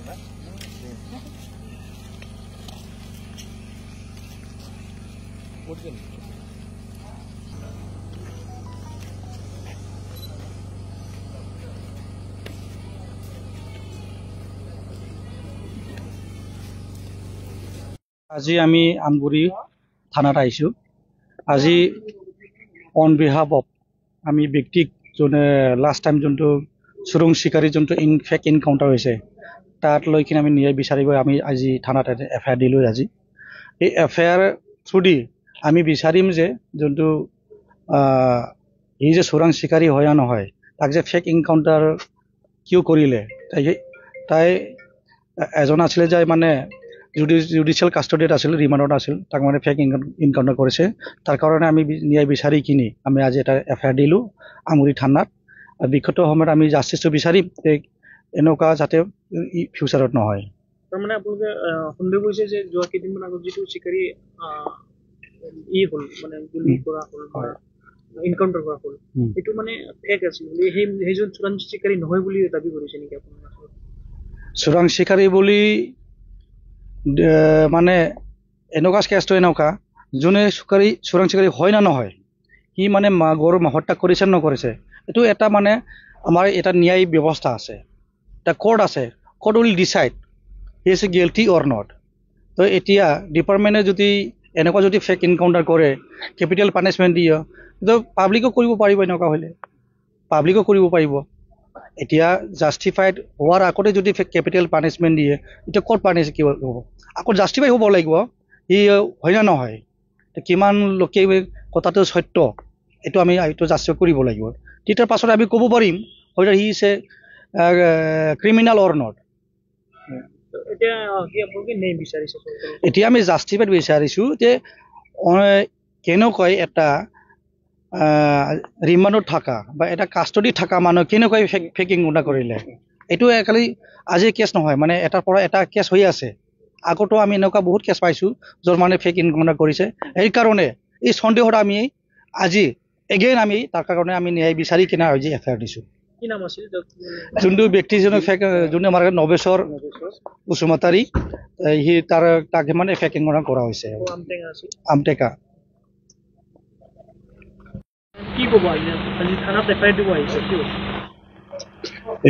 আজি আমি আমগুৰি থানাত আহিছোঁ। আজি অন বিহাফ অফ আমি ব্যক্তিক যোনে লাষ্ট টাইম যোনটো চোৰাং চিকাৰী যোনটো ফেক এনকাউণ্টাৰ হৈছে তাত লৈ কিনে আমি ন্যায় বিচাৰিব আমি আজি থানাত এফআইআৰ দিলোঁ। আজি এই এফআইআৰ থ্ৰুদি আমি বিচাৰিম যে যোনটো ই যে চোৰাং চিকাৰী হয় না নহয়, তাক যে ফেক এনকাউণ্টাৰ কিয় কৰিলে, তাই এজন আছিলে যে মানে জুডিচিয়েল কাষ্টডিত আছিল, ৰিমাণ্ডত আছিল, তাক মানে ফেক এনকাউণ্টাৰ কৰিছে। তাৰ কাৰণে আমি ন্যায় বিচাৰি কিনি আমি আজি এটা এফআইআৰ দিলোঁ আমগুৰি থানাত। বিগত সময়ত আমি জাষ্টিছটো বিচাৰিম এনেকুৱা যাতে ফিউচাৰত নহয়। তাৰমানে আপোনালোকে সন্দেহ কৰিছে যে যোৱা কেইদিনমান আগত যিটো চিকাৰী হ'ল মানে গুলি কৰা হ'ল বা এনকাউণ্টাৰ কৰা হ'ল, সেইটো মানে ফেক আছিল বুলি সেইজন চোৰাং চিকাৰী নহয় বুলি দাবী কৰিছে নেকি আপোনালোকে? চোৰাং চিকাৰী বুলি মানে এনেকুৱা কেছটো এনেকুৱা, যোনে চোৰাং চিকাৰী হয় না নহয়, সি মানে গৰু হত্যা কৰিছে নকৰিছে, এইটো এটা মানে আমাৰ এটা ন্যায় ব্যৱস্থা আছে, এটা কোৰ্ট আছে। Court will decide he is guilty or not. তো এতিয়া ডিপাৰ্টমেণ্টে যদি এনেকুৱা যদি ফেক এনকাউণ্টাৰ কৰে, কেপিটেল পানিছমেণ্ট দিয়ে, তো পাব্লিকো কৰিব পাৰিব। এনেকুৱা হ'লে পাব্লিকো কৰিব পাৰিব। এতিয়া জাষ্টিফাইড হোৱাৰ আগতে যদি কেপিটেল পানিছমেণ্ট দিয়ে, এতিয়া ক'ত পানিছ কি হ'ব? আকৌ জাষ্টিফাই হ'ব লাগিব ই হয় না নহয়, কিমান লোকে কথাটো সত্য, এইটো আমি এইটো জাষ্টিফাই কৰিব লাগিব। তেতিয়াৰ পাছত আমি ক'ব পাৰিম হয়তো he is a criminal or not. এতিয়া আমি জাষ্টিফাইড বিচাৰিছোঁ যে কেনেকৈ এটা ৰিমাণ্ডত থকা বা এটা কাষ্টডিত থকা মানুহ কেনেকৈ ফেক এনকাউণ্টাৰ কৰিলে। এইটো খালি আজিৰ কেছ নহয়, মানে এটাৰ পৰা এটা কেছ হৈ আছে। আগতো আমি এনেকুৱা বহুত কেছ পাইছোঁ য'ৰ মানে ফেক এনকাউণ্টাৰ কৰিছে। সেইকাৰণে এই সন্দেহত আমি আজি এগেইন আমি তাৰ কাৰণে আমি ন্যায় বিচাৰি কিনে আজি এফআইআৰ দিছোঁ। কি নাম আছিল যোনটো ব্যক্তিজনক ফেক যোনে আমাৰ নবেশ্বৰ উচুমাতাৰী, সি তাকে মানে ফেক এনকাউণ্টাৰ কৰা হৈছে। আমটেকা।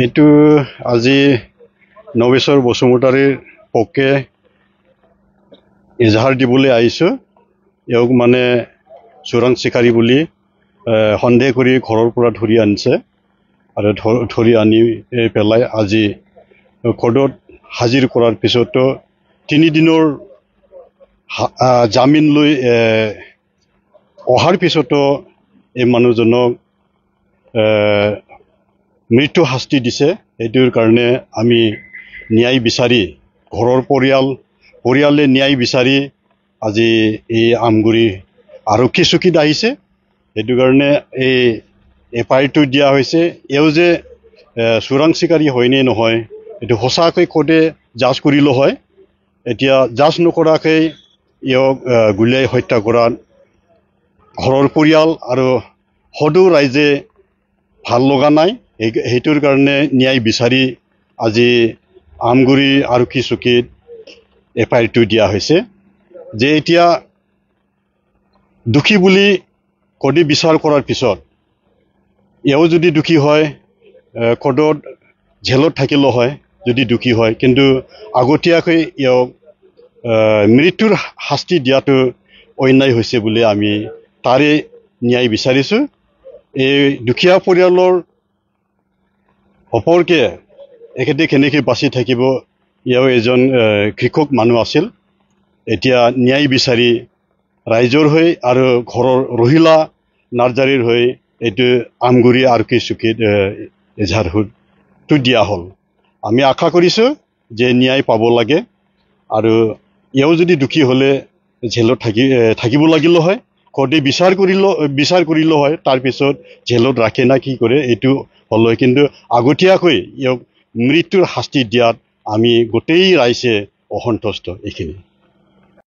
এইটো আজি নবেশ্বৰ বসুমতাৰীৰ পক্ষে এজাহাৰ দিবলৈ আহিছোঁ। এওঁক মানে চোৰাং চিকাৰী বুলি সন্দেহ কৰি ঘৰৰ পৰা ধৰি আনিছে আৰু ধৰি আনি পেলাই আজি কোৰ্টত হাজিৰ কৰাৰ পিছতো 3 দিনৰ জামিন লৈ অহাৰ পিছতো এই মানুহজনক মৃত্যু শাস্তি দিছে। এইটোৰ কাৰণে আমি ন্যায় বিচাৰি ঘৰৰ পৰিয়ালে ন্যায় বিচাৰি আজি এই আমগুৰি আৰক্ষী চকীত আহিছে। সেইটো কাৰণে এই এফআইআৰটো দিয়া হৈছে। এওঁ যে চোৰাং চিকাৰী হয়নে নহয় এইটো সঁচাকৈ কোৰ্টে জাজ কৰিলে হয়। এতিয়া জাজ নকৰাকৈ এওঁক গুলীয়াই হত্যা কৰাত ঘৰৰ পৰিয়াল আৰু সদৌ ৰাইজে ভাল লগা নাই। সেইটোৰ কাৰণে ন্যায় বিচাৰি আজি আমগুৰি আৰক্ষী চকীত এফআইআৰটো দিয়া হৈছে যে এতিয়া দোষী বুলি কোৰ্টে বিচাৰ কৰাৰ পিছত এওঁ যদি দোষী হয় কোৰ্টত জেলত থাকিলে হয় যদি দোষী হয়, কিন্তু আগতীয়াকৈ এওঁক মৃত্যুৰ শাস্তি দিয়াটো অন্যায় হৈছে বুলি আমি তাৰে ন্যায় বিচাৰিছোঁ। এই দুখীয়া পৰিয়ালৰ সপৰকে এখেতে কেনেকৈ বাচি থাকিব, এওঁ এজন কৃষক মানুহ আছিল। এতিয়া ন্যায় বিচাৰি ৰাইজৰ হৈ আৰু ঘৰৰ ৰহিলা নাৰ্জাৰীৰ হৈ এইটো আমগুৰি আৰক্ষী চকীত এজাহাৰটো দিয়া হ'ল। আমি আশা কৰিছোঁ যে ন্যায় পাব লাগে আৰু এওঁ যদি দোষী হ'লে জেলত থাকিব লাগিলে হয়, কোৰ্টে বিচাৰ কৰিলে হয়, তাৰপিছত জেলত ৰাখে না কি কৰে এইটো হ'ল হয়। কিন্তু আগতীয়াকৈ এওঁক মৃত্যুৰ শাস্তি দিয়াত আমি গোটেই ৰাইজে অসন্তুষ্ট। এইখিনি